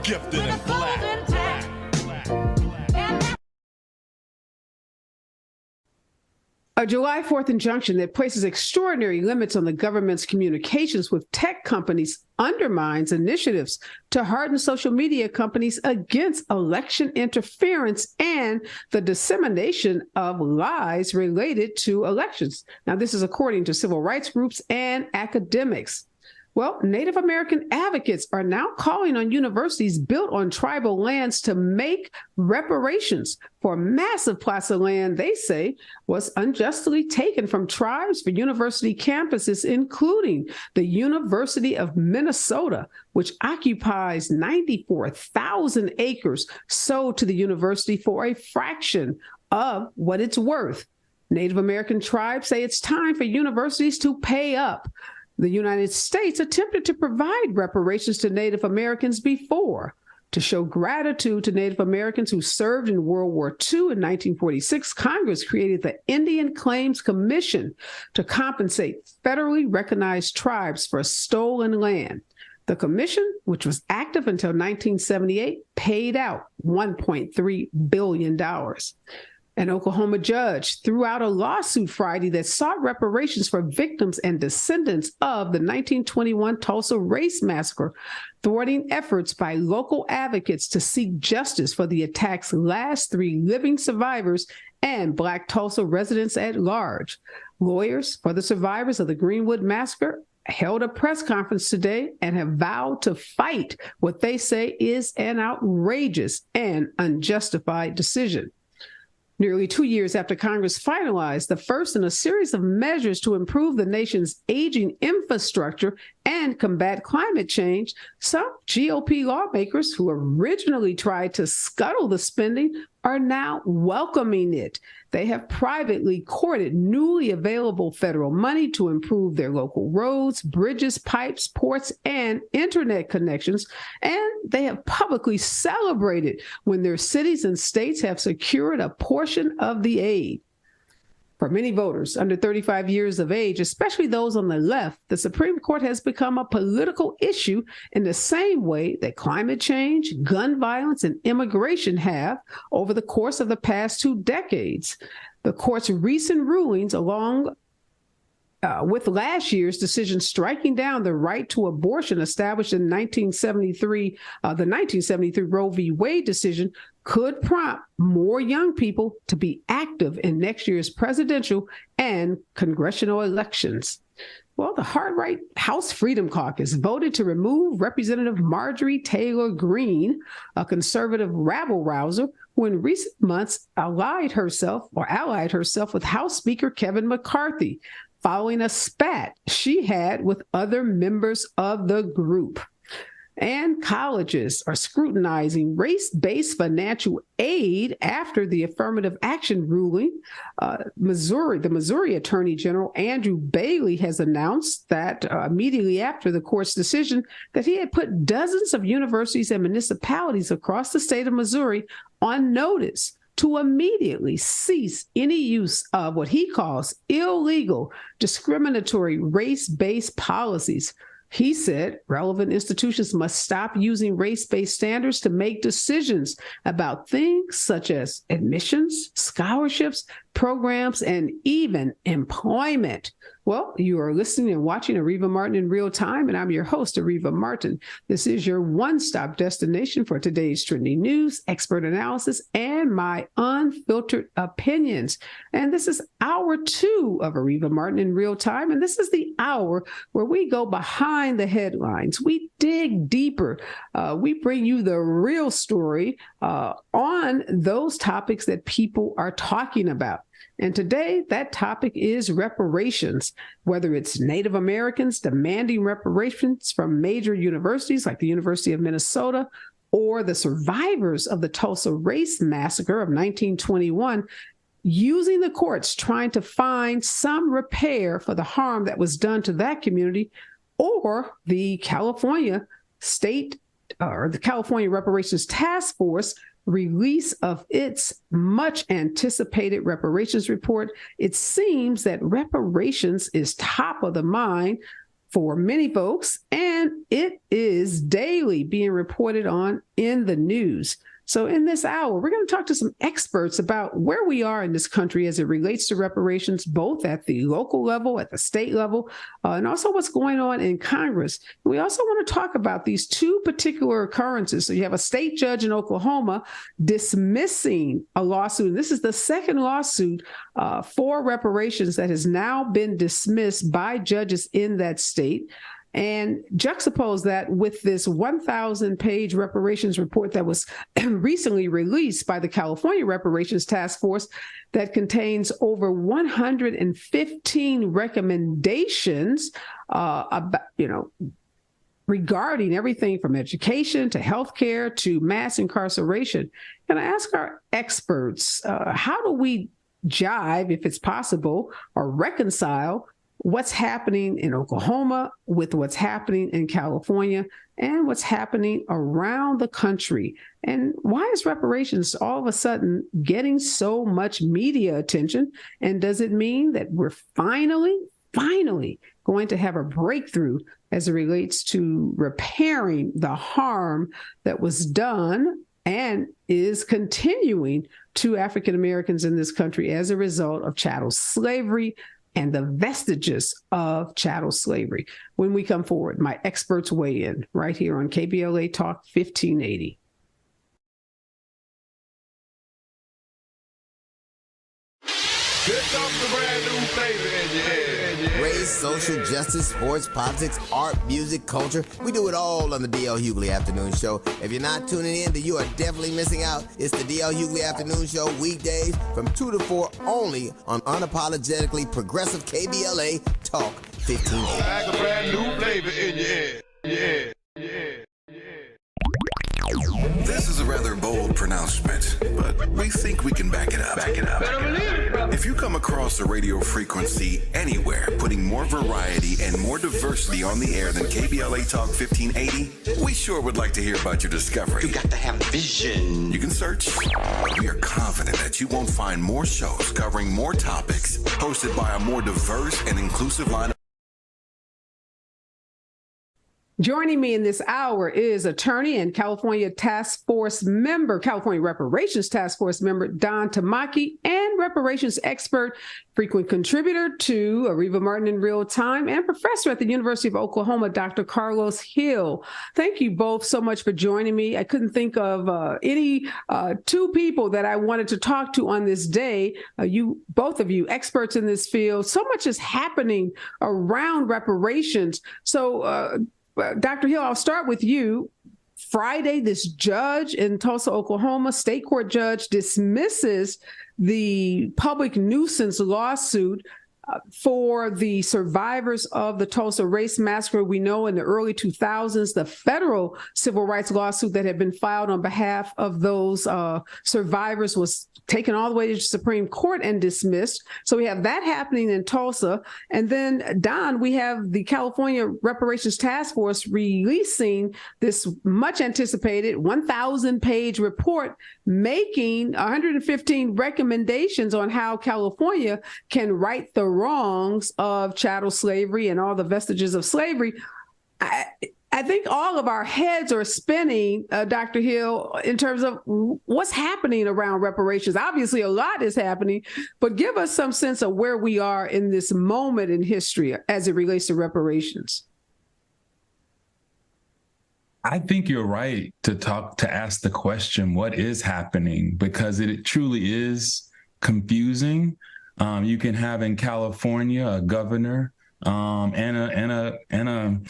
gifted and black. A July 4th injunction that places extraordinary limits on the government's communications with tech companies undermines initiatives to harden social media companies against election interference and the dissemination of lies related to elections. Now, this is according to civil rights groups and academics. Well, Native American advocates are now calling on universities built on tribal lands to make reparations for massive plots of land they say was unjustly taken from tribes for university campuses, including the University of Minnesota, which occupies 94,000 acres sold to the university for a fraction of what it's worth. Native American tribes say it's time for universities to pay up. The United States attempted to provide reparations to Native Americans before. To show gratitude to Native Americans who served in World War II in 1946, Congress created the Indian Claims Commission to compensate federally recognized tribes for stolen land. The commission, which was active until 1978, paid out $1.3 billion. An Oklahoma judge threw out a lawsuit Friday that sought reparations for victims and descendants of the 1921 Tulsa Race Massacre, thwarting efforts by local advocates to seek justice for the attack's last 3 living survivors and Black Tulsa residents at large. Lawyers for the survivors of the Greenwood Massacre held a press conference today and have vowed to fight what they say is an outrageous and unjustified decision. Nearly 2 years after Congress finalized the first in a series of measures to improve the nation's aging infrastructure and combat climate change, some GOP lawmakers who originally tried to scuttle the spending are now welcoming it. They have privately courted newly available federal money to improve their local roads, bridges, pipes, ports, and internet connections, and they have publicly celebrated when their cities and states have secured a portion of the aid. For many voters under 35 years of age, especially those on the left, the Supreme Court has become a political issue in the same way that climate change, gun violence, and immigration have over the course of the past 2 decades. The court's recent rulings, along with last year's decision striking down the right to abortion established in 1973, the 1973 Roe v. Wade decision, could prompt more young people to be active in next year's presidential and congressional elections. Well, the hard-right House Freedom Caucus voted to remove Representative Marjorie Taylor Greene, a conservative rabble-rouser who in recent months allied herself with House Speaker Kevin McCarthy, following a spat she had with other members of the group. And colleges are scrutinizing race-based financial aid after the affirmative action ruling. The Missouri Attorney General Andrew Bailey has announced that immediately after the court's decision that he had put dozens of universities and municipalities across the state of Missouri on notice to immediately cease any use of what he calls illegal, discriminatory, race-based policies. He said relevant institutions must stop using race-based standards to make decisions about things such as admissions, scholarships, programs, and even employment. Well, you are listening and watching Areva Martin in real time, and I'm your host, Areva Martin. This is your one-stop destination for today's trending news, expert analysis, and my unfiltered opinions. And this is hour 2 of Areva Martin in real time, and this is the hour where we go behind the headlines. We dig deeper. We bring you the real story on those topics that people are talking about. And today, that topic is reparations, whether it's Native Americans demanding reparations from major universities like the University of Minnesota, or the survivors of the Tulsa Race Massacre of 1921, using the courts trying to find some repair for the harm that was done to that community, or the California Reparations Task Force release of its much anticipated reparations report. It seems that reparations is top of the mind for many folks, and it is daily being reported on in the news. So in this hour, we're going to talk to some experts about where we are in this country as it relates to reparations, both at the local level, at the state level, and also what's going on in Congress. We also want to talk about these two particular occurrences. So you have a state judge in Oklahoma dismissing a lawsuit. This is the second lawsuit for reparations that has now been dismissed by judges in that state. And juxtapose that with this 1,000-page reparations report that was recently released by the California Reparations Task Force that contains over 115 recommendations about, regarding everything from education to healthcare to mass incarceration. And I ask our experts, how do we jive, if it's possible, or reconcile what's happening in Oklahoma with what's happening in California and what's happening around the country? And why is reparations all of a sudden getting so much media attention? And does it mean that we're finally going to have a breakthrough as it relates to repairing the harm that was done and is continuing to African Americans in this country as a result of chattel slavery and the vestiges of chattel slavery? When we come forward, my experts weigh in right here on KBLA Talk 1580. Here comes the brand new flavor in your head. Race, social justice, sports, politics, art, music, culture. We do it all on the D.L. Hughley Afternoon Show. If you're not tuning in, then you are definitely missing out. It's the D.L. Hughley Afternoon Show, weekdays from 2 to 4 only on unapologetically progressive KBLA Talk 1580. Like a brand new flavor in your head. Yeah. This is a rather bold pronouncement, but we think we can back it up. If you come across a radio frequency anywhere putting more variety and more diversity on the air than KBLA Talk 1580, we sure would like to hear about your discovery. You got to have vision. You can search. We are confident that you won't find more shows covering more topics, hosted by a more diverse and inclusive lineup. Joining me in this hour is attorney and California Reparations Task Force member, Don Tamaki, and reparations expert, frequent contributor to Areva Martin in Real Time, and professor at the University of Oklahoma, Dr. Karlos Hill. Thank you both so much for joining me. I couldn't think of any two people that I wanted to talk to on this day. Both of you, experts in this field. So much is happening around reparations. So, Dr. Hill, I'll start with you. Friday, this judge in Tulsa, Oklahoma, state court judge, dismisses the public nuisance lawsuit for the survivors of the Tulsa Race Massacre. We know in the early 2000s, the federal civil rights lawsuit that had been filed on behalf of those survivors was taken all the way to the Supreme Court and dismissed. So we have that happening in Tulsa. And then, Don, we have the California Reparations Task Force releasing this much anticipated 1,000-page report, making 115 recommendations on how California can right the wrongs of chattel slavery and all the vestiges of slavery. I think all of our heads are spinning, Dr. Hill, in terms of what's happening around reparations. Obviously, a lot is happening, but give us some sense of where we are in this moment in history as it relates to reparations. I think you're right to ask the question, what is happening? Because it truly is confusing. You can have in California a governor and a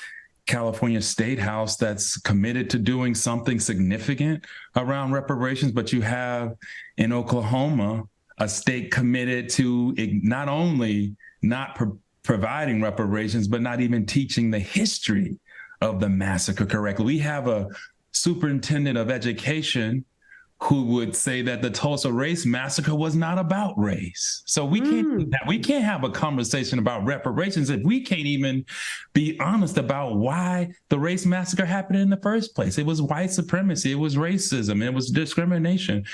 California State House that's committed to doing something significant around reparations, but you have in Oklahoma a state committed to not only not providing reparations, but not even teaching the history of the massacre correctly. We have a superintendent of education who would say that the Tulsa Race Massacre was not about race. So we can't have a conversation about reparations if we can't even be honest about why the Race Massacre happened in the first place. It was white supremacy, it was racism, it was discrimination.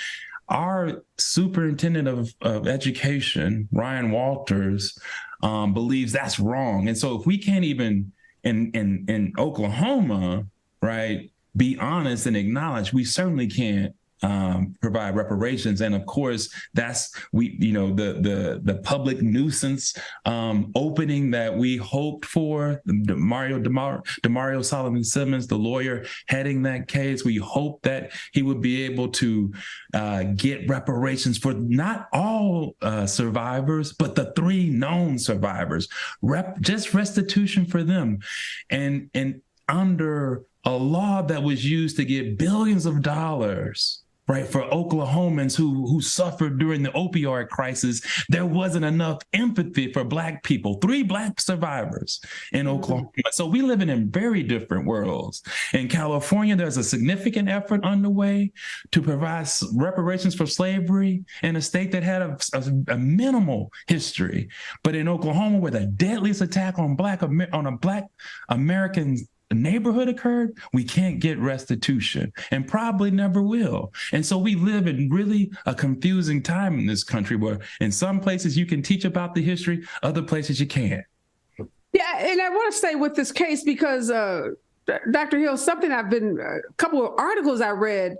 Our superintendent of education, Ryan Walters, believes that's wrong. And so if we can't even in Oklahoma, right, be honest and acknowledge we certainly can't provide reparations. And of course, that's the public nuisance opening that we hoped for. Demario Solomon Simmons, the lawyer heading that case, we hoped that he would be able to get reparations for not all survivors, but the 3 known survivors, just restitution for them. And under a law that was used to get billions of dollars, right, for Oklahomans who suffered during the opioid crisis, there wasn't enough empathy for Black people, 3 Black survivors in Oklahoma. So we live in very different worlds. In California, there's a significant effort underway to provide reparations for slavery in a state that had a minimal history. But in Oklahoma, where the deadliest attack on a Black American neighborhood occurred, we can't get restitution and probably never will. And so we live in really a confusing time in this country where in some places you can teach about the history, other places you can't. Yeah, and I want to stay with this case because, Dr. Hill, a couple of articles I read,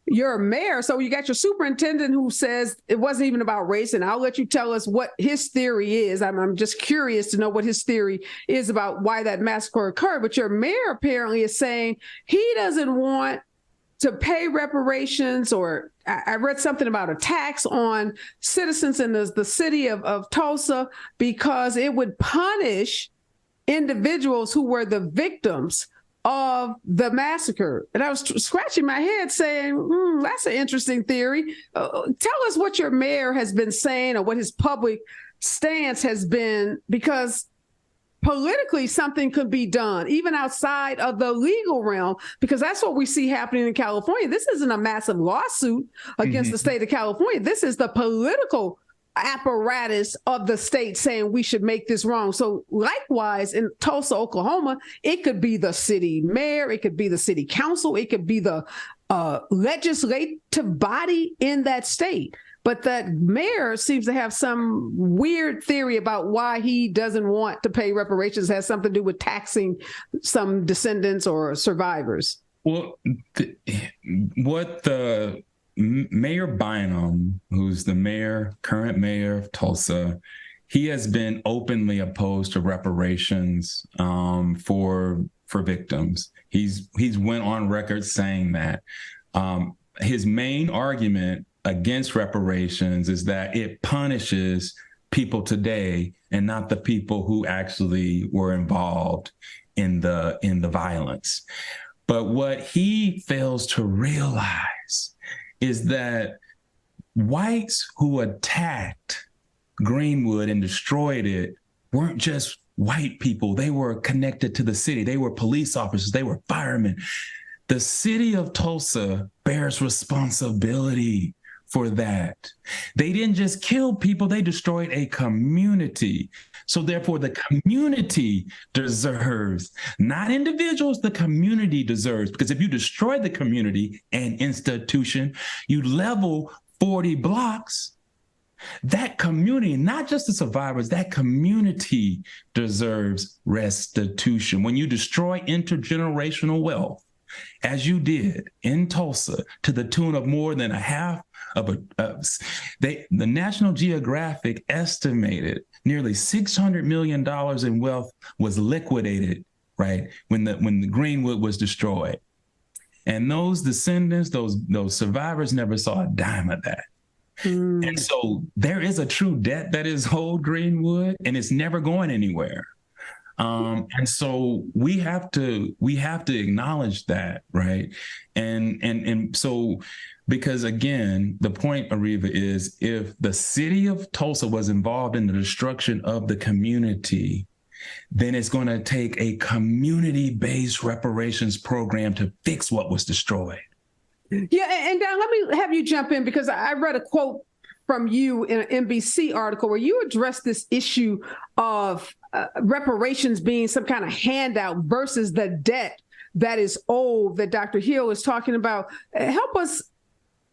you're a mayor, so you got your superintendent who says it wasn't even about race, and I'll let you tell us what his theory is. I'm just curious to know what his theory is about why that massacre occurred. But your mayor apparently is saying he doesn't want to pay reparations, or I read something about a tax on citizens in the city of Tulsa because it would punish individuals who were the victims of the massacre. And I was scratching my head saying, that's an interesting theory. Tell us what your mayor has been saying or what his public stance has been, because politically something could be done, even outside of the legal realm, because that's what we see happening in California. This isn't a massive lawsuit against the state of California. This is the political apparatus of the state saying we should make this wrong. So likewise, in Tulsa, Oklahoma, it could be the city mayor, it could be the city council, it could be the legislative body in that state. But that mayor seems to have some weird theory about why he doesn't want to pay reparations. It has something to do with taxing some descendants or survivors. Well, what the Mayor Bynum, who's the current mayor of Tulsa, he has been openly opposed to reparations for victims. He's went on record saying that. His main argument against reparations is that it punishes people today and not the people who actually were involved in the violence. But what he fails to realize is that whites who attacked Greenwood and destroyed it weren't just white people. They were connected to the city. They were police officers. They were firemen. The city of Tulsa bears responsibility for that. They didn't just kill people, they destroyed a community. So therefore, the community deserves, not individuals, the community deserves. Because if you destroy the community and institution, you level 40 blocks, that community, not just the survivors, that community deserves restitution. When you destroy intergenerational wealth, as you did in Tulsa, to the tune of more than a half of the National Geographic estimated nearly $600 million in wealth was liquidated, right, when the Greenwood was destroyed. And those descendants, those survivors never saw a dime of that. And so there is a true debt that is owed Greenwood, and it's never going anywhere. And so we have to acknowledge that, right? And so, because again, the point, Areva, is if the city of Tulsa was involved in the destruction of the community, then it's going to take a community-based reparations program to fix what was destroyed. Yeah, and Dan, let me have you jump in, because I read a quote from you in an NBC article where you addressed this issue of reparations being some kind of handout versus the debt that is owed that Dr. Hill is talking about. Help us,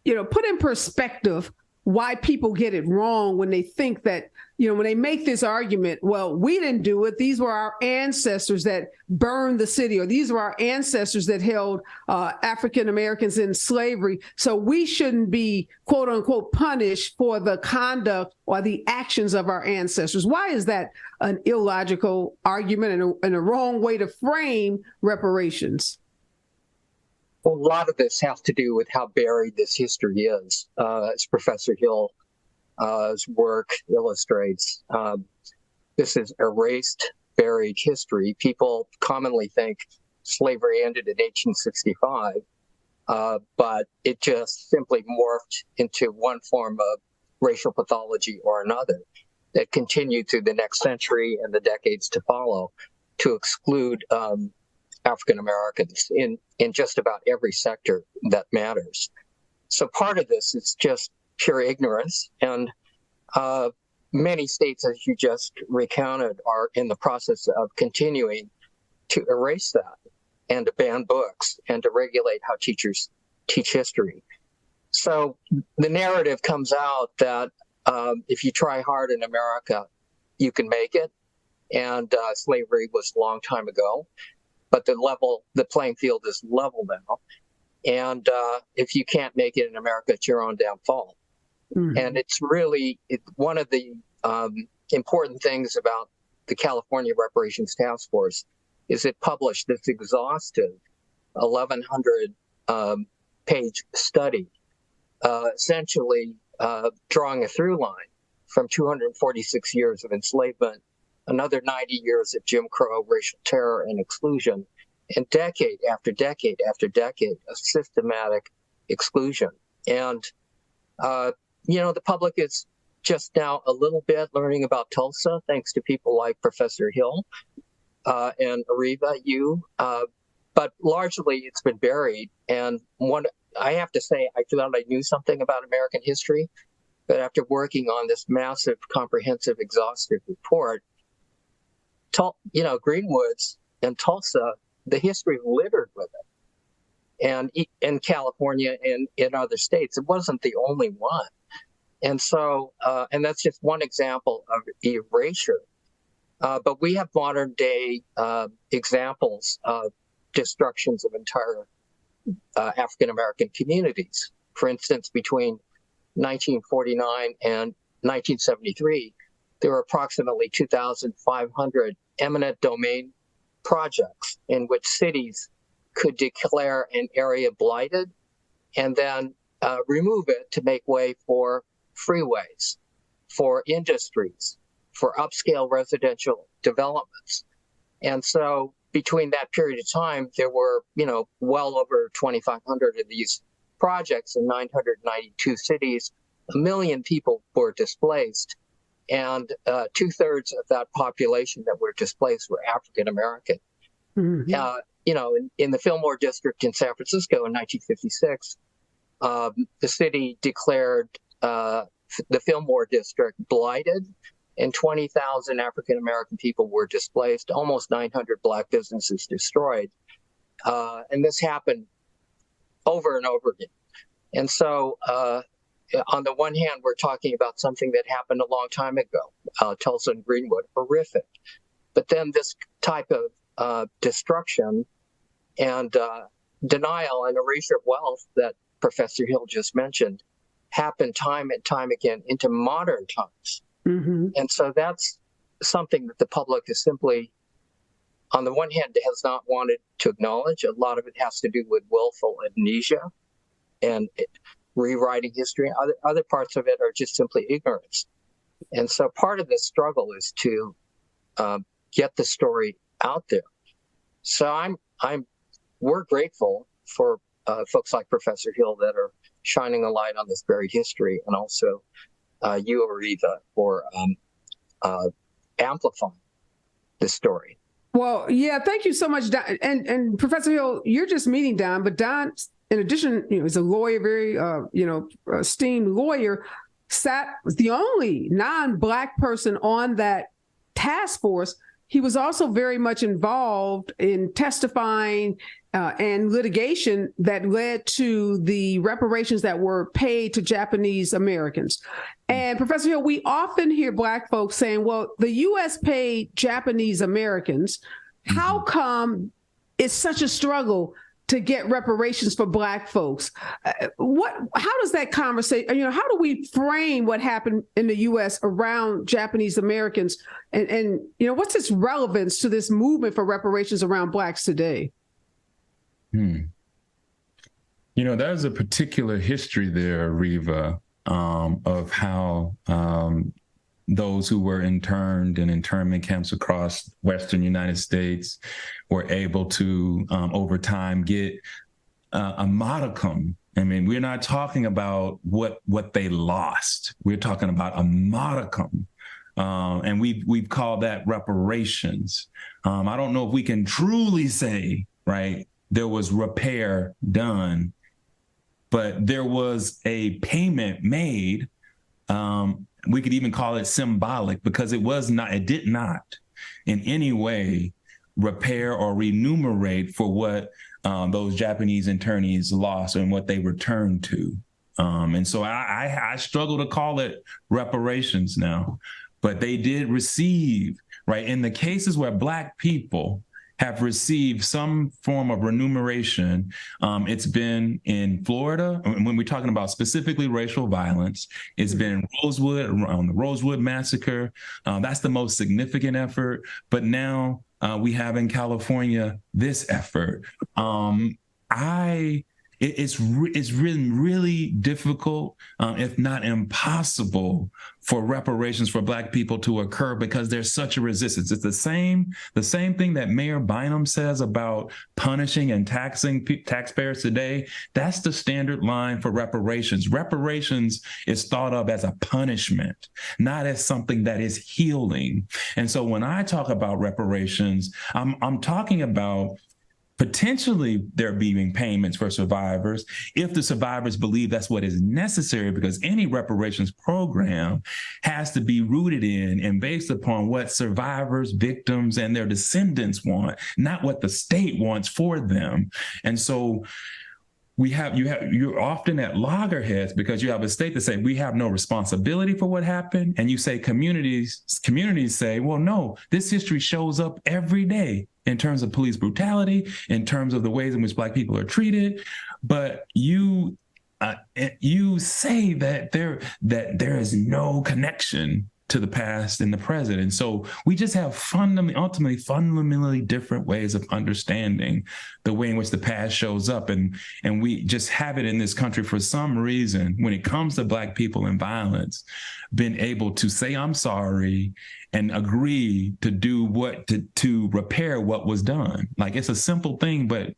put in perspective why people get it wrong when they think that, when they make this argument, well, we didn't do it. These were our ancestors that burned the city, or these were our ancestors that held African Americans in slavery. So we shouldn't be, quote unquote, punished for the conduct or the actions of our ancestors. Why is that an illogical argument and a wrong way to frame reparations? Well, a lot of this has to do with how buried this history is, as Professor Hill's work illustrates. This is erased, buried history. People commonly think slavery ended in 1865, but it just simply morphed into one form of racial pathology or another that continued through the next century and the decades to follow to exclude African Americans in just about every sector that matters. So part of this is just pure ignorance, and many states, as you just recounted, are in the process of continuing to erase that and to ban books and to regulate how teachers teach history. So the narrative comes out that if you try hard in America, you can make it, and slavery was a long time ago. But the playing field is level now. And if you can't make it in America, it's your own damn fault. Mm-hmm. And it's really one of the important things about the California Reparations Task Force is it published this exhaustive 1,100 page study, essentially drawing a through line from 246 years of enslavement, another 90 years of Jim Crow, racial terror, and exclusion, and decade after decade after decade of systematic exclusion. And, the public is just now a little bit learning about Tulsa, thanks to people like Professor Hill and Areva, but largely it's been buried. And I have to say, I thought I knew something about American history, but after working on this massive, comprehensive, exhaustive report, Greenwoods and Tulsa, the history littered with it. And in California and in other states, it wasn't the only one. And so, and that's just one example of erasure. But we have modern day examples of destructions of entire African-American communities. For instance, between 1949 and 1973, there were approximately 2,500 eminent domain projects in which cities could declare an area blighted and then remove it to make way for freeways, for industries, for upscale residential developments. And so between that period of time, there were, well over 2,500 of these projects in 992 cities. 1 million people were displaced. And 2/3 of that population that were displaced were African American. Mm-hmm. In the Fillmore district in San Francisco in 1956, the city declared the Fillmore district blighted, and 20,000 African American people were displaced, almost 900 Black businesses destroyed. And this happened over and over again. And so, on the one hand, we're talking about something that happened a long time ago, Tulsa and Greenwood, horrific. But then this type of destruction and denial and erasure of wealth that Professor Hill just mentioned happened time and time again into modern times. Mm-hmm. And so that's something that the public is simply, on the one hand, has not wanted to acknowledge. A lot of it has to do with willful amnesia and rewriting history. Other parts of it are just simply ignorance. And so part of the struggle is to get the story out there. So we're grateful for folks like Professor Hill that are shining a light on this buried history, and also you, Areva, for amplifying this story. Well, yeah, thank you so much, Don. And Professor Hill, you're just meeting Don, but Don, in addition, is a lawyer, very, esteemed lawyer, was the only non-Black person on that task force. He was also very much involved in testifying and litigation that led to the reparations that were paid to Japanese Americans. And Professor Hill, we often hear Black folks saying, well, the U.S. paid Japanese Americans. How come it's such a struggle to get reparations for Black folks? How does that conversation, how do we frame what happened in the U.S. around Japanese Americans? And what's its relevance to this movement for reparations around Blacks today? There's a particular history there, Areva, of how those who were interned in internment camps across Western United States were able to, over time, get a modicum. I mean, we're not talking about what they lost. We're talking about a modicum. And we've called that reparations. I don't know if we can truly say, right, there was repair done, but there was a payment made. We could even call it symbolic because it did not in any way repair or remunerate for what those Japanese internees lost and what they returned to. And so I struggle to call it reparations now, but they did receive, right, in the cases where Black people have received some form of remuneration. It's been in Florida, when we're talking about specifically racial violence. It's been in Rosewood, on the Rosewood Massacre. That's the most significant effort. But now we have in California this effort. It's really difficult, if not impossible, for reparations for Black people to occur because there's such a resistance. It's the same thing that Mayor Bynum says about punishing and taxing taxpayers today. That's the standard line for reparations. Reparations is thought of as a punishment, not as something that is healing. And so when I talk about reparations, I'm talking about potentially there being payments for survivors if the survivors believe that's what is necessary, because any reparations program has to be rooted in and based upon what survivors, victims, and their descendants want, not what the state wants for them. And so you're often at loggerheads because you have a state that say we have no responsibility for what happened, and you say communities say, well, no, this history shows up every day in terms of police brutality, in terms of the ways in which Black people are treated, but you say that there is no connection to the past and the present. And so we just have fundamentally different ways of understanding the way in which the past shows up. And we just have it in this country for some reason, when it comes to Black people and violence, been able to say, I'm sorry, and agree to do to repair what was done. Like, it's a simple thing, but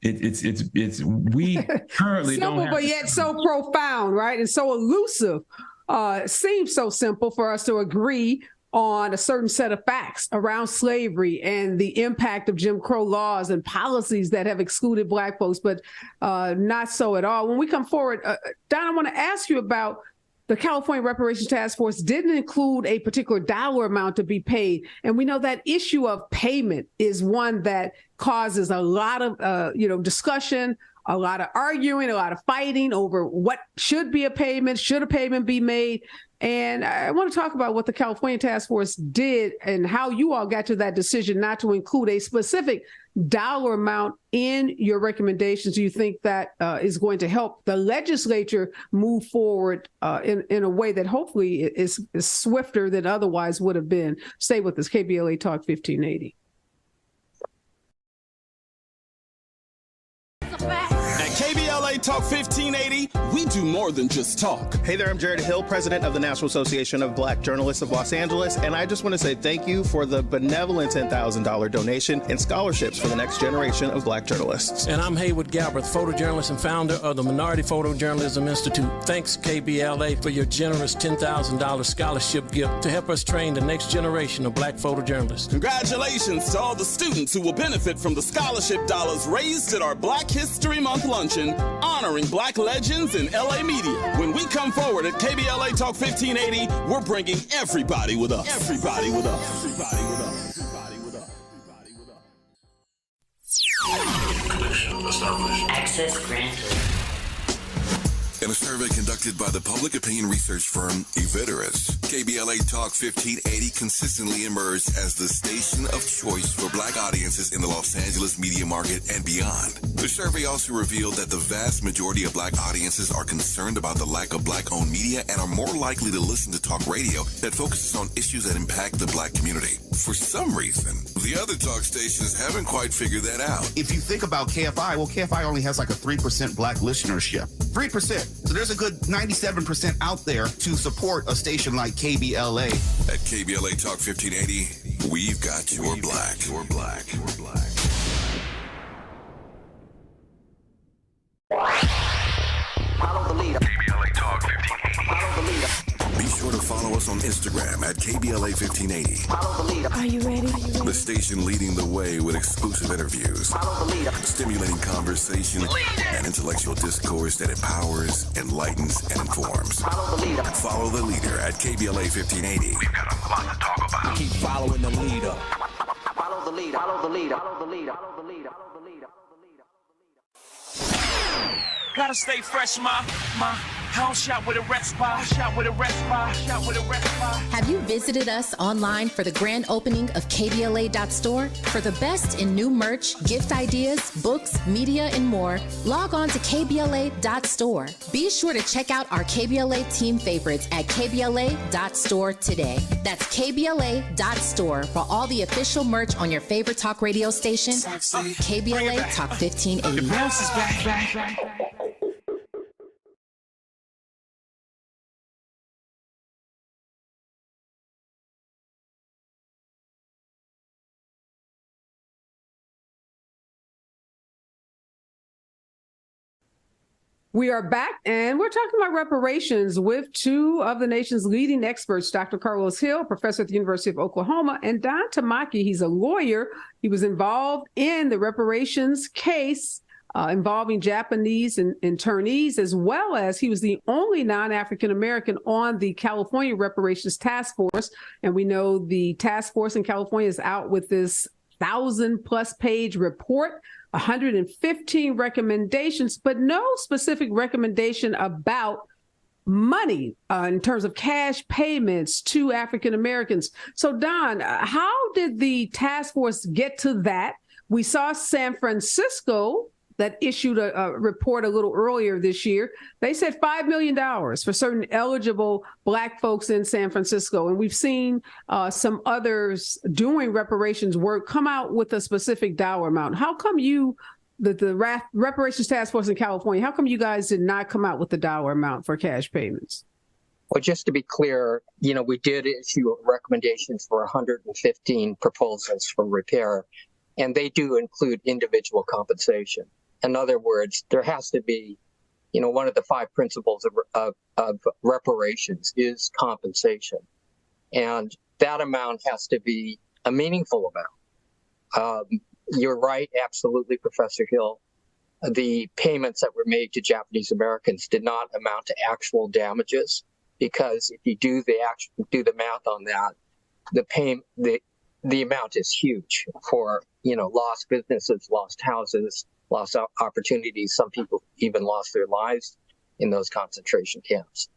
we currently simple, don't have but yet so profound, right? And so elusive. It seems so simple for us to agree on a certain set of facts around slavery and the impact of Jim Crow laws and policies that have excluded Black folks, but not so at all. When we come forward, Don, I want to ask you about the California Reparations Task Force didn't include a particular dollar amount to be paid. And we know that issue of payment is one that causes a lot of discussion, a lot of arguing, a lot of fighting over what should be a payment, should a payment be made. And I want to talk about what the California Task Force did and how you all got to that decision not to include a specific dollar amount in your recommendations. Do you think that is going to help the legislature move forward in a way that hopefully is swifter than otherwise would have been? Stay with us, KBLA Talk 1580. KBLA Talk 1580, we do more than just talk. Hey there, I'm Jared Hill, president of the National Association of Black Journalists of Los Angeles, and I just want to say thank you for the benevolent $10,000 donation and scholarships for the next generation of Black journalists. And I'm Haywood Galbraith, photojournalist and founder of the Minority Photojournalism Institute. Thanks, KBLA, for your generous $10,000 scholarship gift to help us train the next generation of Black photojournalists. Congratulations to all the students who will benefit from the scholarship dollars raised at our Black History Month luncheon honoring Black legends in LA media. When we come forward at KBLA Talk 1580, we're bringing everybody with us. Everybody with us. Everybody with us. Everybody with us. Everybody with us. Access granted. In a survey conducted by the public opinion research firm Reparations, KBLA Talk 1580 consistently emerged as the station of choice for Black audiences in the Los Angeles media market and beyond. The survey also revealed that the vast majority of Black audiences are concerned about the lack of Black-owned media and are more likely to listen to talk radio that focuses on issues that impact the Black community. For some reason, the other talk stations haven't quite figured that out. If you think about KFI, well, KFI only has like a 3% Black listenership. 3%. So there's a good 97% out there to support a station like KBLA. At KBLA Talk 1580, we've got your Black. Your Black. Your Black. Follow the leader. KBLA Talk 1580. Follow the leader. Be sure to follow us on Instagram at KBLA 1580. Follow the leader. Are you ready? The station leading the way with exclusive interviews, Follow the leader. stimulating conversation, and intellectual discourse that empowers, enlightens, and informs. Follow the leader. Follow the leader at KBLA 1580. We've got a lot to talk about. Keep following the leader. Follow the leader. Follow the leader. Follow the leader. Follow the leader. Follow the leader. Gotta stay fresh, my house shot with a rest bar, shot with a rest bar, shot with a rest bar. Have you visited us online for the grand opening of KBLA.store? For the best in new merch, gift ideas, books, media, and more, log on to KBLA.store. Be sure to check out our KBLA team favorites at KBLA.store today. That's KBLA.store for all the official merch on your favorite talk radio station, KBLA Talk 1580. The bounce is back. We are back, and we're talking about reparations with two of the nation's leading experts, Dr. Karlos Hill, professor at the University of Oklahoma, and Don Tamaki. He's a lawyer. He was involved in the reparations case involving Japanese internees, as well as he was the only non-African American on the California Reparations Task Force. And we know the task force in California is out with this 1,000-plus page report, 115 recommendations, but no specific recommendation about money in terms of cash payments to African Americans. So, Don, how did the task force get to that? We saw San Francisco that issued a report a little earlier this year. They said $5 million for certain eligible Black folks in San Francisco. And we've seen some others doing reparations work come out with a specific dollar amount. How come the Reparations Task Force in California, how come you guys did not come out with the dollar amount for cash payments? Well, just to be clear, we did issue recommendations for 115 proposals for repair, and they do include individual compensation. In other words, there has to be, one of the 5 principles of reparations is compensation. And that amount has to be a meaningful amount. You're right, absolutely, Professor Hill. The payments that were made to Japanese Americans did not amount to actual damages, because if you do the math on that, the amount is huge for, lost businesses, lost houses, lost opportunities. Some people even lost their lives in those concentration camps.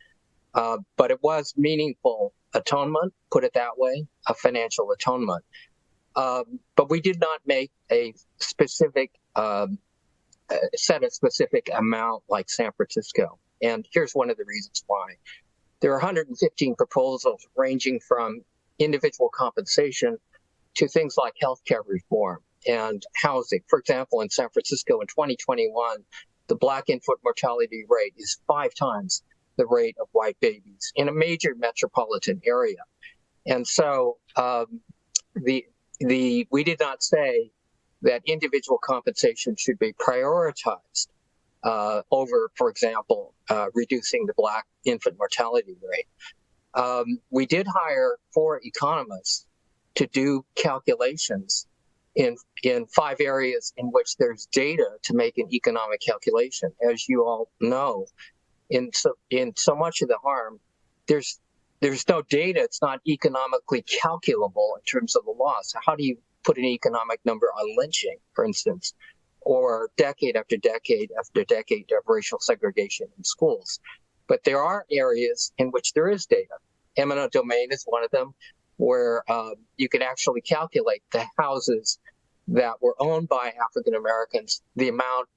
But it was meaningful atonement, put it that way, a financial atonement. But we did not make a specific, set a specific amount like San Francisco. And here's one of the reasons why. There are 115 proposals ranging from individual compensation to things like healthcare reform and housing. For example, in San Francisco in 2021, the Black infant mortality rate is 5 times the rate of white babies in a major metropolitan area. And so we did not say that individual compensation should be prioritized over, for example, reducing the Black infant mortality rate. We did hire 4 economists to do calculations in 5 areas in which there's data to make an economic calculation. As you all know, in so much of the harm, there's no data. It's not economically calculable in terms of the loss. How do you put an economic number on lynching, for instance? or decade after decade after decade of racial segregation in schools. But there are areas in which there is data. Eminent domain is one of them, where you can actually calculate the houses that were owned by African Americans, the amount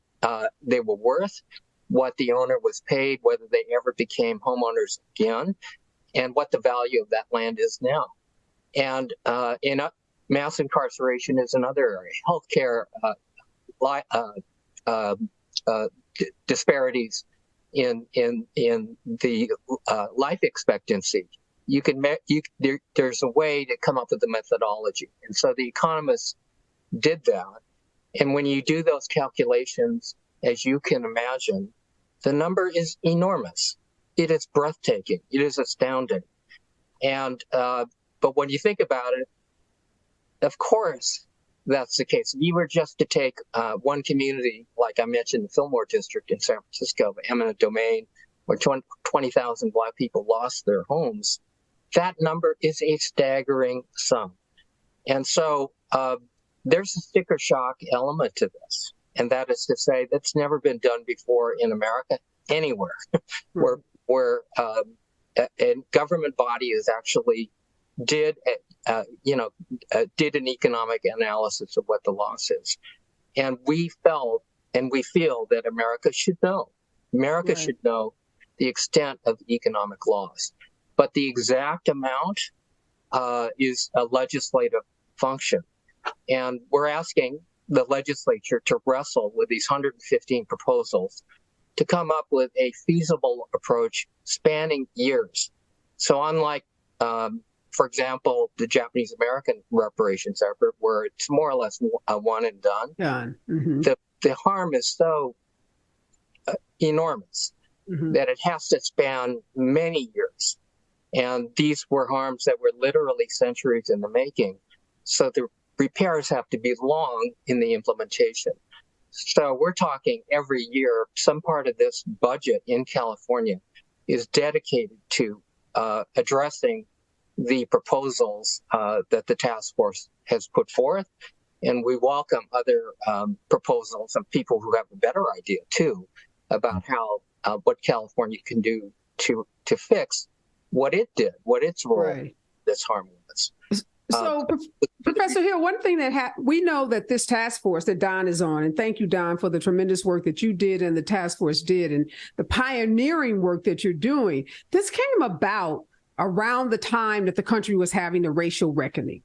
they were worth, what the owner was paid, whether they ever became homeowners again, and what the value of that land is now. And mass incarceration is another area. Healthcare disparities in the life expectancy. There's a way to come up with a methodology, and so the economists did that. And when you do those calculations, as you can imagine, the number is enormous. It is breathtaking. It is astounding. And but when you think about it, of course, that's the case. If you were just to take one community, like I mentioned, the Fillmore District in San Francisco, eminent domain, where 20,000 Black people lost their homes, that number is a staggering sum. And so there's a sticker shock element to this. And that is to say, that's never been done before in America, anywhere, where a government body is actually did an economic analysis of what the loss is. And we felt and we feel that America should know. America should know the extent of the economic loss. But the exact amount is a legislative function. And we're asking the legislature to wrestle with these 115 proposals to come up with a feasible approach spanning years. So unlike, for example, the Japanese American reparations effort, where it's more or less a one and done, the harm is so enormous that it has to span many years. And these were harms that were literally centuries in the making. So the repairs have to be long in the implementation. So we're talking every year, some part of this budget in California is dedicated to addressing the proposals that the task force has put forth. And we welcome other proposals of people who have a better idea too about how what California can do to fix what it did, what its role in this harm was. So, Professor Hill, one thing that we know that this task force that Don is on, and thank you, Don, for the tremendous work that you did and the task force did, and the pioneering work that you're doing. This came about around the time that the country was having a racial reckoning.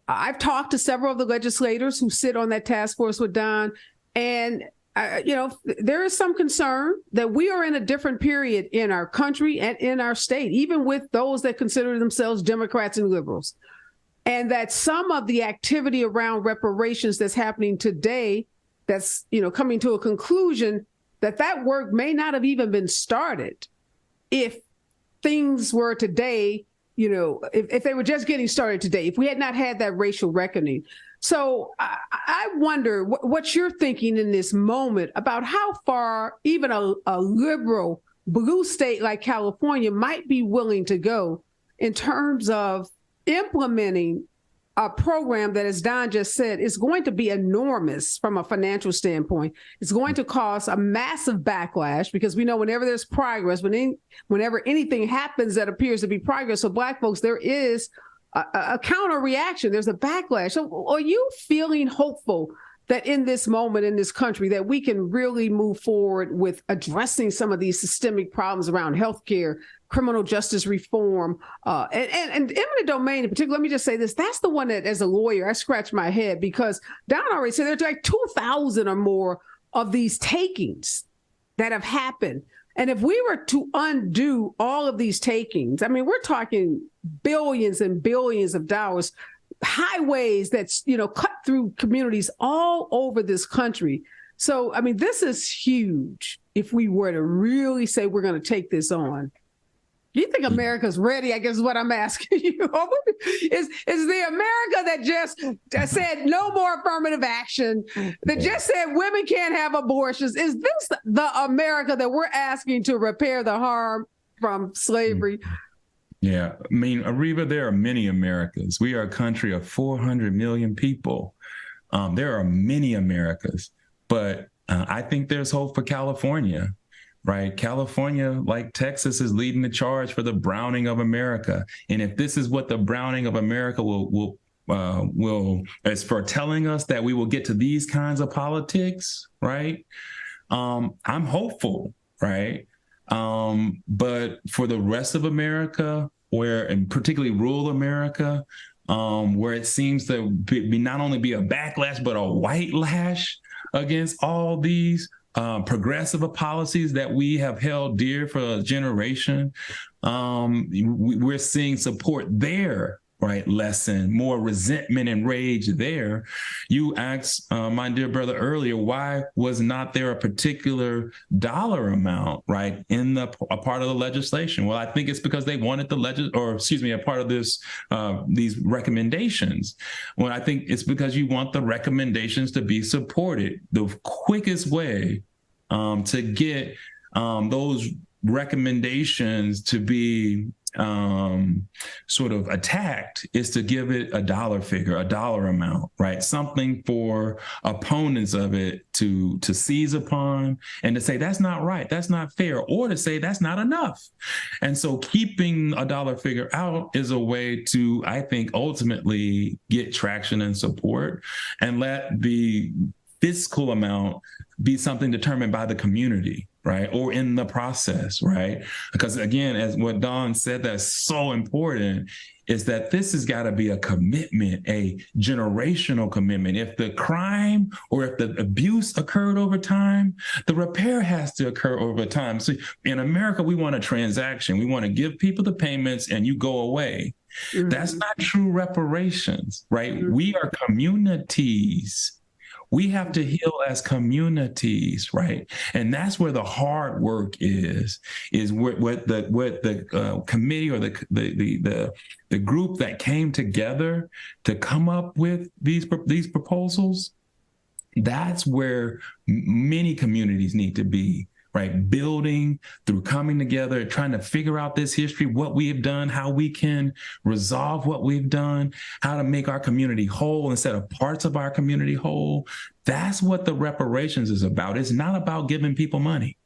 I've talked to several of the legislators who sit on that task force with Don, and there is some concern that we are in a different period in our country and in our state, even with those that consider themselves Democrats and liberals. And that some of the activity around reparations that's happening today, that's, coming to a conclusion, that work may not have even been started if things were today, if they were just getting started today, if we had not had that racial reckoning. So I wonder what you're thinking in this moment about how far even a liberal blue state like California might be willing to go in terms of implementing a program that, as Don just said, is going to be enormous from a financial standpoint. It's going to cause a massive backlash because we know whenever there's progress, whenever anything happens that appears to be progress for Black folks, there is a counter reaction. There's a backlash. So are you feeling hopeful that in this moment in this country that we can really move forward with addressing some of these systemic problems around healthcare, criminal justice reform, and eminent domain in particular? Let me just say this. That's the one that, as a lawyer, I scratch my head because Don already said there's like 2,000 or more of these takings that have happened. And if we were to undo all of these takings, I mean, we're talking billions and billions of dollars, highways that's, cut through communities all over this country. So, I mean, this is huge if we were to really say we're going to take this on. Do you think America's ready? I guess is what I'm asking you. Is the America that just said no more affirmative action, that just said women can't have abortions, is this the America that we're asking to repair the harm from slavery? Yeah. I mean, Areva, there are many Americas. We are a country of 400 million people. There are many Americas, but I think there's hope for California, right? California, like Texas, is leading the charge for the browning of America. And if this is what the browning of America will is for telling us that we will get to these kinds of politics, right? I'm hopeful, right? But for the rest of America, and particularly rural America, where it seems to be not only be a backlash, but a white lash against all these progressive policies that we have held dear for a generation, we're seeing support there, right? Lessen, more resentment and rage there. You asked my dear brother earlier, why was not there a particular dollar amount, right, in a part of the legislation? Well, I think it's because they wanted a part of this, these recommendations. Well, I think it's because you want the recommendations to be supported. The quickest way to get those recommendations to be sort of attacked is to give it a dollar figure, a dollar amount, right? Something for opponents of it to seize upon and to say, that's not right, that's not fair, or to say that's not enough. And so keeping a dollar figure out is a way to, I think, ultimately get traction and support, and let the fiscal amount be something determined by the community, right? Or in the process, right? Because again, as what Dawn said, that's so important, is that this has got to be a commitment, a generational commitment. If the crime or if the abuse occurred over time, the repair has to occur over time. So in America, we want a transaction. We want to give people the payments and you go away. Mm-hmm. That's not true reparations, right? Mm-hmm. We are communities. We have to heal as communities, right? And that's where the hard work is what the committee or the group that came together to come up with these proposals. That's where many communities need to be, right? Building through coming together, trying to figure out this history, what we have done, how we can resolve what we've done, how to make our community whole instead of parts of our community whole. That's what the reparations is about. It's not about giving people money.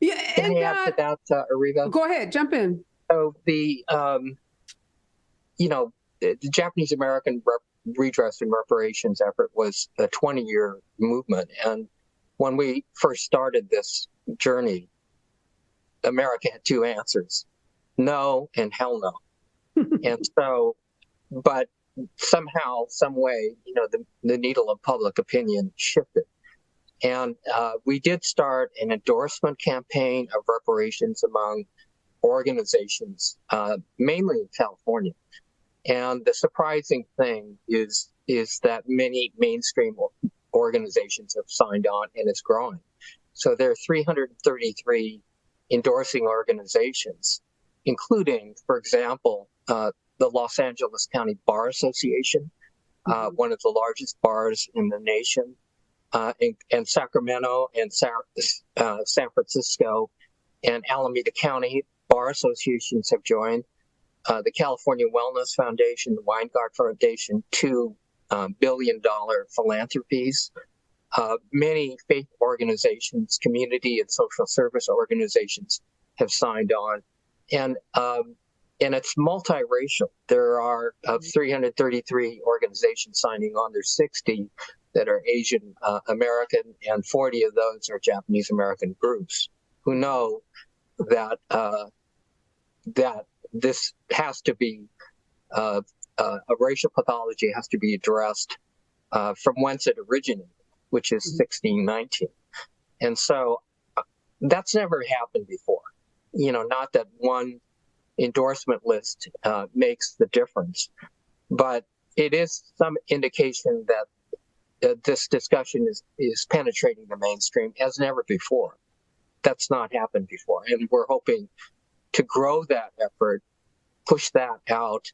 Yeah, and add to that, Areva? Go ahead, jump in. So the Japanese American redress and reparations effort was a 20-year movement, and when we first started this journey, America had two answers: no and hell no. And so, but somehow, some way, the needle of public opinion shifted. And we did start an endorsement campaign of reparations among organizations, mainly in California. And the surprising thing is that many mainstream organizations have signed on, and it's growing. So there are 333 endorsing organizations, including, for example, the Los Angeles County Bar Association, one of the largest bars in the nation, and Sacramento and San Francisco and Alameda County Bar Associations have joined. The California Wellness Foundation, the Weingart Foundation, $2 billion philanthropies. Many faith organizations, community and social service organizations have signed on. And it's multiracial. There are 333 organizations signing on. There's 60 that are Asian American, and 40 of those are Japanese American groups who know that that this has to be a racial pathology has to be addressed from whence it originated, which is 1619. And so that's never happened before. Not that one endorsement list makes the difference, but it is some indication that this discussion is penetrating the mainstream as never before. That's not happened before. And we're hoping to grow that effort, push that out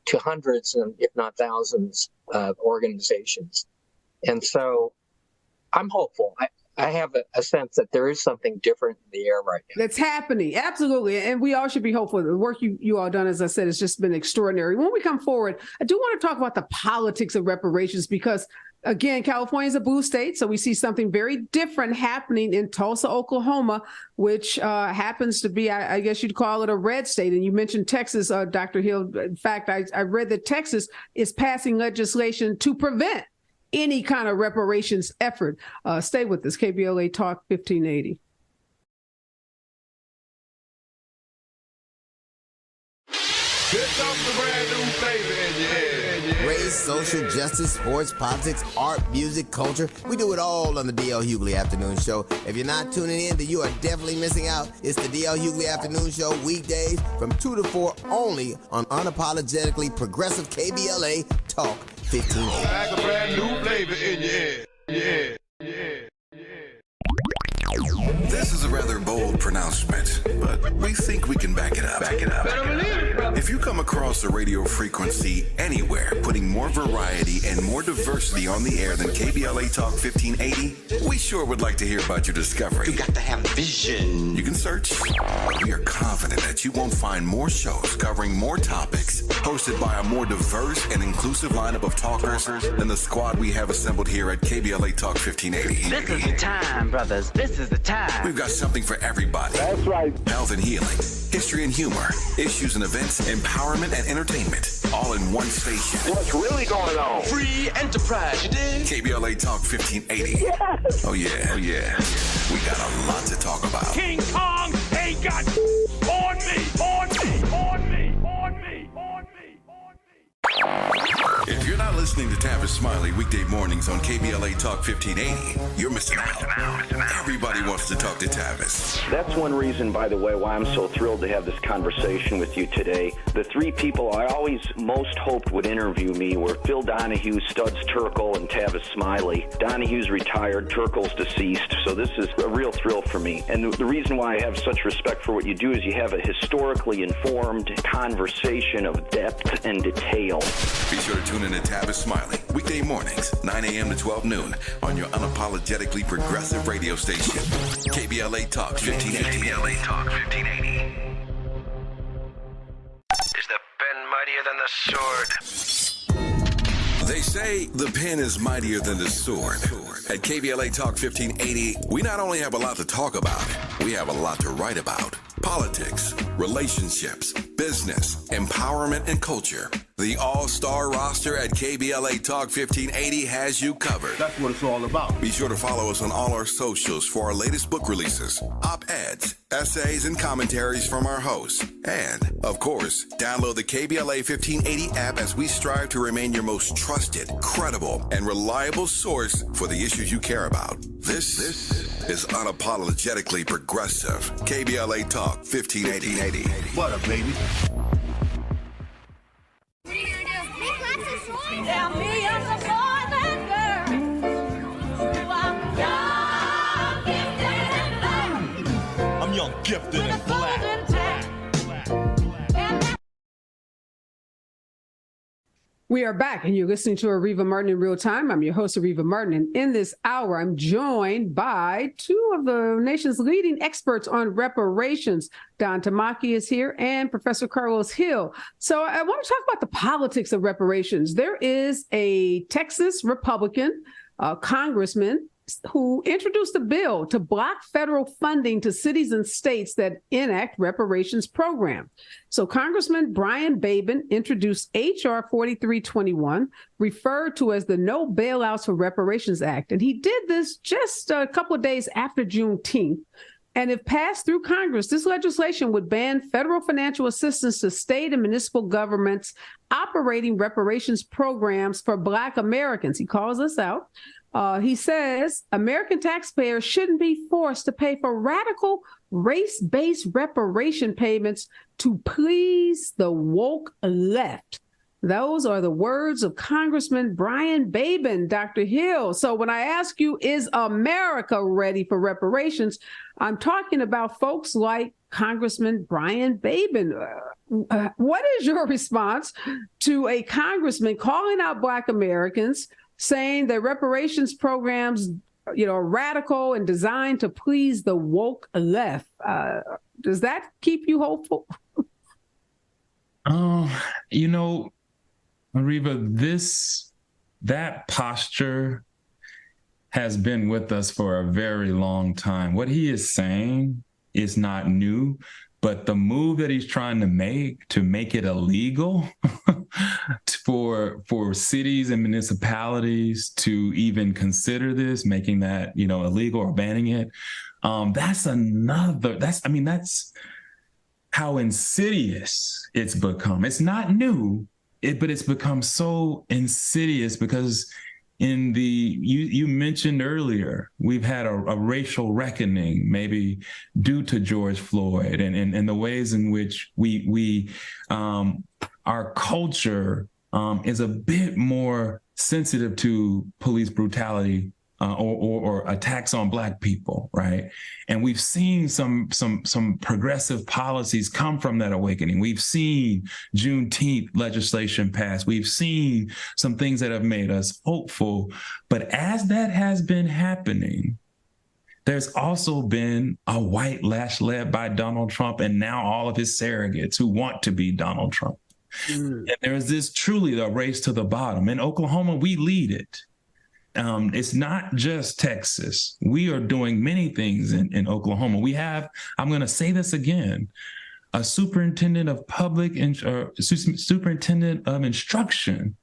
to hundreds and if not thousands of organizations. And so I'm hopeful. I have a sense that there is something different in the air right now. That's happening. Absolutely. And we all should be hopeful. The work you all done, as I said, has just been extraordinary. When we come forward, I do want to talk about the politics of reparations because, again, California is a blue state, so we see something very different happening in Tulsa, Oklahoma, which happens to be, I guess you'd call it a red state. And you mentioned Texas, Dr. Hill. In fact, I read that Texas is passing legislation to prevent any kind of reparations effort. Stay with us, KBLA Talk 1580. Here comes the brand new flavor in your head. Race, social justice, sports, politics, art, music, culture. We do it all on the D.L. Hughley Afternoon Show. If you're not tuning in, then you are definitely missing out. It's the D.L. Hughley Afternoon Show, weekdays from 2 to 4 only on unapologetically progressive KBLA Talk 1580. Like a brand new flavor in your head. Yeah. This is a rather bold pronouncement, but we think we can back it up. If you come across a radio frequency anywhere putting more variety and more diversity on the air than KBLA Talk 1580, we sure would like to hear about your discovery. You got to have vision. You can search. We are confident that you won't find more shows covering more topics, hosted by a more diverse and inclusive lineup of talkers than the squad we have assembled here at KBLA Talk 1580. This is the time, brothers. This is the time. We've got something for everybody. That's right. Health and healing, history and humor, issues and events, empowerment and entertainment, all in one station. What's really going on? Free enterprise, you dig? KBLA Talk 1580. Yes. Oh yeah. We got a lot to talk about. King Kong ain't got on me. If you're not listening to Tavis Smiley weekday mornings on KBLA Talk 1580, you're missing out. Everybody wants to talk to Tavis. That's one reason, by the way, why I'm so thrilled to have this conversation with you today. The three people I always most hoped would interview me were Phil Donahue, Studs Terkel, and Tavis Smiley. Donahue's retired, Terkel's deceased, so this is a real thrill for me. And the reason why I have such respect for what you do is you have a historically informed conversation of depth and detail. Be sure to tune in to Tavis Smiley weekday mornings, 9 a.m. to 12 noon on your unapologetically progressive radio station, KBLA Talk 1580. KBLA Talk 1580. Is the pen mightier than the sword? They say the pen is mightier than the sword. At KBLA Talk 1580, we not only have a lot to talk about, we have a lot to write about. Politics, relationships, business, empowerment, and culture. The all-star roster at KBLA Talk 1580 has you covered. That's what it's all about. Be sure to follow us on all our socials for our latest book releases, op-eds, essays, and commentaries from our hosts. And, of course, download the KBLA 1580 app as we strive to remain your most trusted, credible, and reliable source for the issues you care about. This is unapologetically progressive. KBLA Talk 1580. What up, baby? Tell me I'm the boy that girl. I'm young, gifted, and black. We are back, and you're listening to Areva Martin in real time. I'm your host, Areva Martin, and in this hour, I'm joined by two of the nation's leading experts on reparations. Don Tamaki is here, and Professor Karlos Hill. So I want to talk about the politics of reparations. There is a Texas Republican congressman who introduced a bill to block federal funding to cities and states that enact reparations program. So Congressman Brian Babin introduced H.R. 4321, referred to as the No Bailouts for Reparations Act. And he did this just a couple of days after Juneteenth. And if passed through Congress, this legislation would ban federal financial assistance to state and municipal governments operating reparations programs for Black Americans. He calls us out. He says American taxpayers shouldn't be forced to pay for radical race-based reparation payments to please the woke left. Those are the words of Congressman Brian Babin, Dr. Hill. So when I ask you, is America ready for reparations? I'm talking about folks like Congressman Brian Babin. What is your response to a congressman calling out Black Americans, saying that reparations programs radical and designed to please the woke left. Does that keep you hopeful? Areva, that posture has been with us for a very long time. What he is saying is not new, but the move that he's trying to make it illegal for cities and municipalities to even consider this, making that, illegal or banning it. That's how insidious it's become. It's not new, but it's become so insidious because you mentioned earlier, we've had a racial reckoning, maybe due to George Floyd and the ways in which our culture is a bit more sensitive to police brutality or attacks on Black people, right? And we've seen some progressive policies come from that awakening. We've seen Juneteenth legislation pass. We've seen some things that have made us hopeful. But as that has been happening, there's also been a white lash led by Donald Trump and now all of his surrogates who want to be Donald Trump. And there's this truly the race to the bottom. In Oklahoma, we lead it. It's not just Texas. We are doing many things in Oklahoma. We have, I'm going to say this again, a superintendent of superintendent of instruction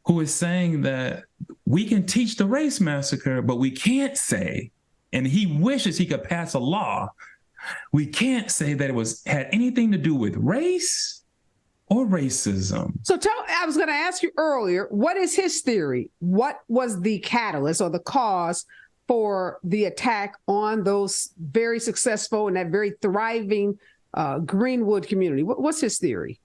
who is saying that we can teach the race massacre, but we can't say, and he wishes he could pass a law, we can't say that it had anything to do with race or racism. So I was going to ask you earlier, what is his theory? What was the catalyst or the cause for the attack on those very successful and that very thriving Greenwood community? What's his theory?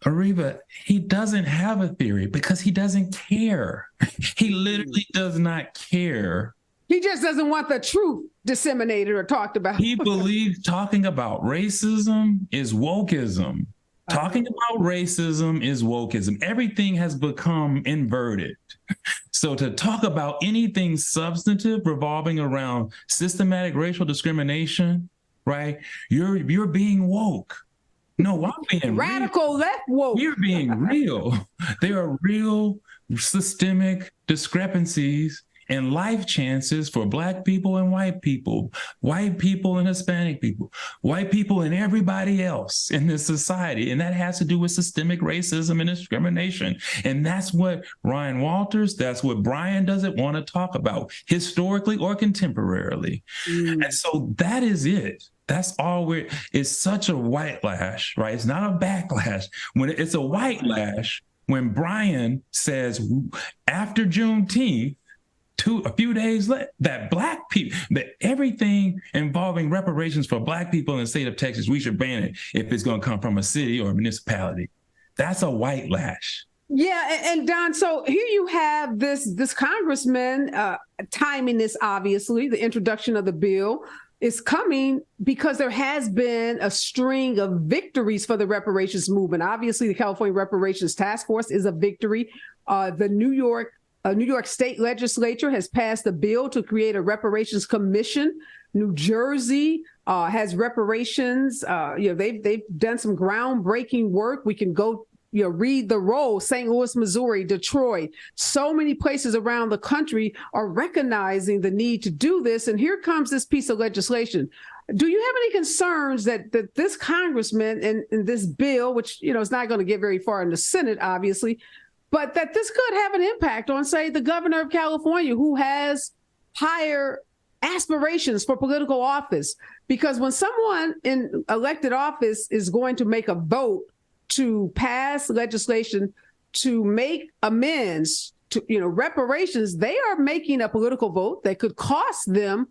Areva, he doesn't have a theory because he doesn't care. He literally does not care. He just doesn't want the truth disseminated or talked about. He believes talking about racism is wokeism. Talking about racism is wokeism. Everything has become inverted. So to talk about anything substantive revolving around systematic racial discrimination, right? You're being woke. No, I'm being radical real. Left woke. You're being real. There are real systemic discrepancies and life chances for Black people and white people and Hispanic people, white people and everybody else in this society. And that has to do with systemic racism and discrimination. And that's what Ryan Walters, that's what Brian doesn't want to talk about historically or contemporarily. And so that is it. That's all it's such a white lash, right? It's not a backlash. When it's a white lash, when Brian says after Juneteenth, a few days later, that Black people, that everything involving reparations for Black people in the state of Texas, we should ban it if it's going to come from a city or a municipality. That's a white lash. Yeah, and Don, so here you have this congressman timing this, obviously, the introduction of the bill is coming because there has been a string of victories for the reparations movement. Obviously, the California Reparations Task Force is a victory. The New York State Legislature has passed a bill to create a reparations commission. New Jersey has reparations. They've done some groundbreaking work. We can go, read the roll. St. Louis, Missouri, Detroit. So many places around the country are recognizing the need to do this. And here comes this piece of legislation. Do you have any concerns that this congressman and this bill, which is not going to get very far in the Senate, obviously, but that this could have an impact on, say, the governor of California, who has higher aspirations for political office? Because when someone in elected office is going to make a vote to pass legislation to make amends to, reparations, they are making a political vote that could cost them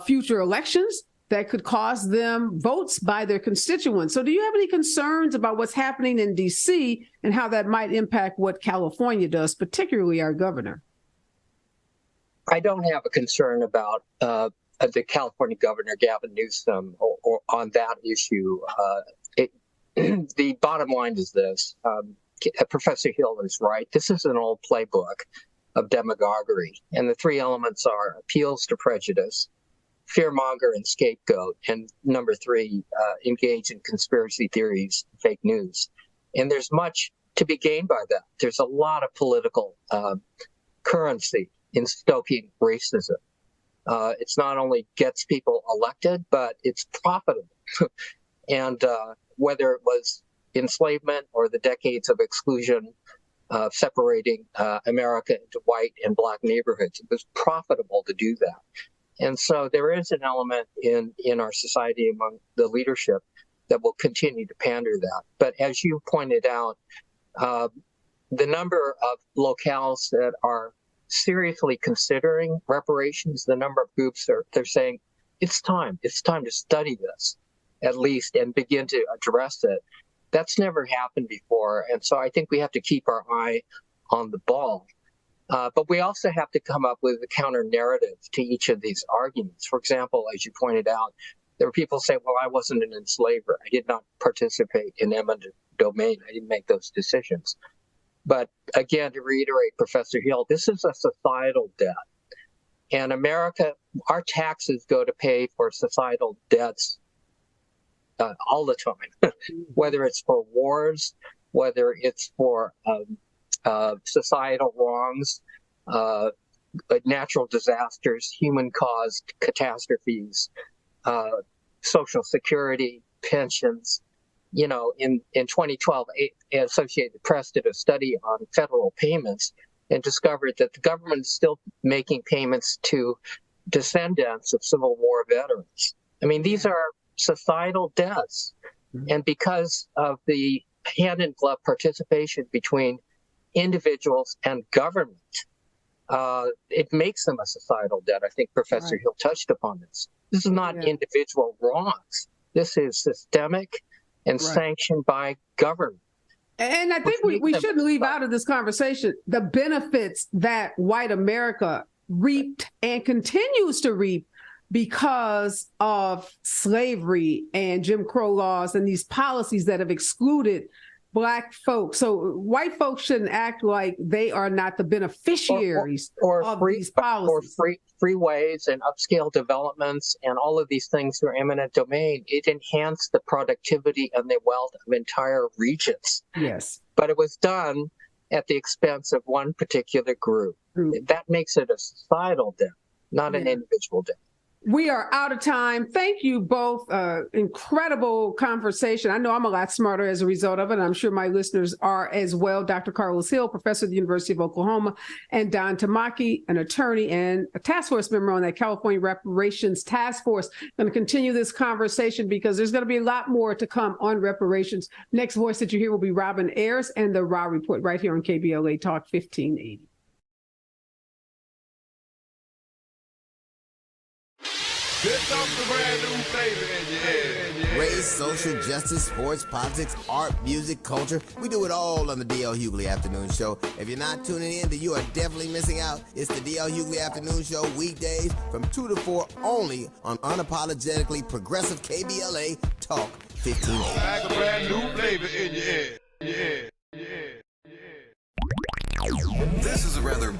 future elections, that could cost them votes by their constituents. So do you have any concerns about what's happening in D.C. and how that might impact what California does, particularly our governor? I don't have a concern about the California governor, Gavin Newsom, or on that issue. The bottom line is this. Professor Hill is right. This is an old playbook. demagoguery. And the three elements are appeals to prejudice, fearmonger and scapegoat, and number three, engage in conspiracy theories, fake news. And there's much to be gained by that. There's a lot of political currency in stoking racism. It's not only gets people elected, but it's profitable. And whether it was enslavement or the decades of exclusion, separating America into white and black neighborhoods, it was profitable to do that. And so there is an element in our society among the leadership that will continue to pander that. But as you pointed out, the number of locales that are seriously considering reparations, the number of groups they're saying it's time to study this at least and begin to address it. That's never happened before. And so I think we have to keep our eye on the ball. But we also have to come up with a counter narrative to each of these arguments. For example, as you pointed out, there were people saying, well, I wasn't an enslaver. I did not participate in eminent domain. I didn't make those decisions. But again, to reiterate, Professor Hill, this is a societal debt. And America, our taxes go to pay for societal debts all the time, whether it's for wars, whether it's for societal wrongs, natural disasters, human-caused catastrophes, Social Security, pensions. You know, in 2012, Associated Press did a study on federal payments and discovered that the government is still making payments to descendants of Civil War veterans. I mean, these are societal debts. And because of the hand-in-glove participation between individuals and government, it makes them a societal debt. I think Professor Hill touched upon this. This is not individual wrongs. This is systemic and sanctioned by government. And I think we shouldn't leave out of this conversation the benefits that white America reaped and continues to reap because of slavery and Jim Crow laws and these policies that have excluded Black folks. So white folks shouldn't act like they are not the beneficiaries of these policies. Or freeways and upscale developments and all of these things through eminent domain. It enhanced the productivity and the wealth of entire regions. Yes. But it was done at the expense of one particular group. That makes it a societal debt, not an individual debt. We are out of time. Thank you both. Incredible conversation. I know I'm a lot smarter as a result of it. And I'm sure my listeners are as well. Dr. Karlos Hill, professor at the University of Oklahoma, and Don Tamaki, an attorney and a task force member on that California Reparations Task Force. I'm going to continue this conversation because there's going to be a lot more to come on reparations. Next voice that you hear will be Robin Ayers and the Raw Report right here on KBLA Talk 1580. Here comes the brand new flavor in your head. Race, social justice, sports, politics, art, music, culture. We do it all on the D.L. Hughley Afternoon Show. If you're not tuning in, then you are definitely missing out. It's the D.L. Hughley Afternoon Show weekdays from 2 to 4 only on unapologetically progressive KBLA Talk 1580. Like a brand new flavor in your head.